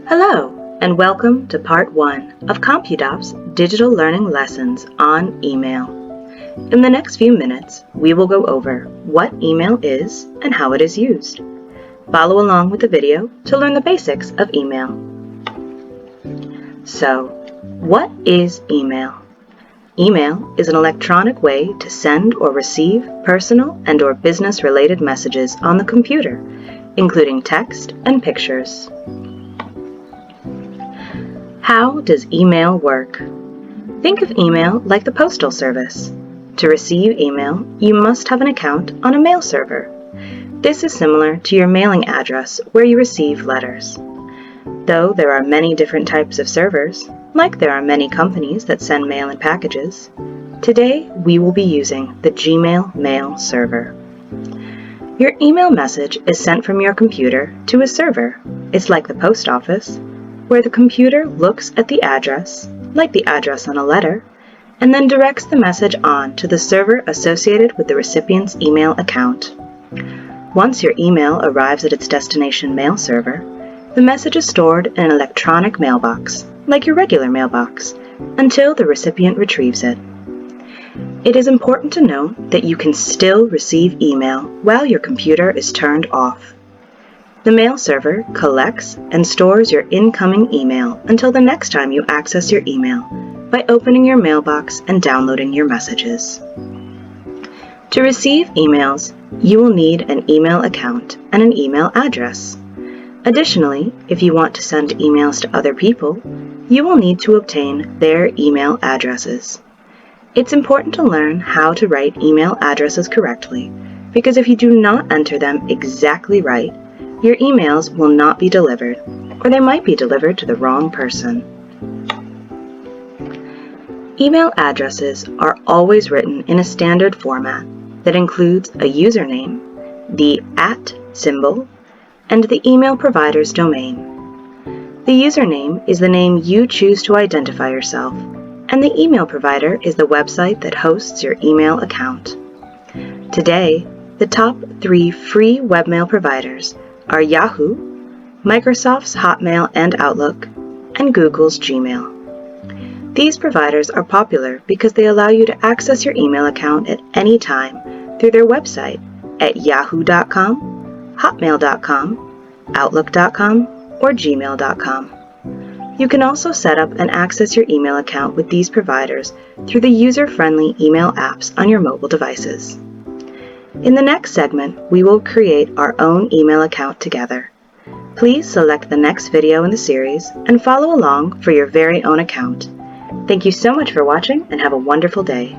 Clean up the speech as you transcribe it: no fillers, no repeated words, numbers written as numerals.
Hello, and welcome to Part 1 of CompuDop's Digital Learning Lessons on Email. In the next few minutes, we will go over what email is and how it is used. Follow along with the video to learn the basics of email. So, what is email? Email is an electronic way to send or receive personal and/or business-related messages on the computer, including text and pictures. How does email work? Think of email like the postal service. To receive email, you must have an account on a mail server. This is similar to your mailing address where you receive letters. Though there are many different types of servers, like there are many companies that send mail in packages, today we will be using the Gmail mail server. Your email message is sent from your computer to a server. It's like the post office, where the computer looks at the address, like the address on a letter, and then directs the message on to the server associated with the recipient's email account. Once your email arrives at its destination mail server, the message is stored in an electronic mailbox, like your regular mailbox, until the recipient retrieves it. It is important to note that you can still receive email while your computer is turned off. The mail server collects and stores your incoming email until the next time you access your email by opening your mailbox and downloading your messages. To receive emails, you will need an email account and an email address. Additionally, if you want to send emails to other people, you will need to obtain their email addresses. It's important to learn how to write email addresses correctly, because if you do not enter them exactly right, your emails will not be delivered, or they might be delivered to the wrong person. Email addresses are always written in a standard format that includes a username, the @ symbol, and the email provider's domain. The username is the name you choose to identify yourself, and the email provider is the website that hosts your email account. Today, the top 3 free webmail providers are Yahoo, Microsoft's Hotmail and Outlook, and Google's Gmail. These providers are popular because they allow you to access your email account at any time through their website at yahoo.com, hotmail.com, outlook.com, or gmail.com. You can also set up and access your email account with these providers through the user-friendly email apps on your mobile devices. In the next segment, we will create our own email account together. Please select the next video in the series and follow along for your very own account. Thank you so much for watching and have a wonderful day.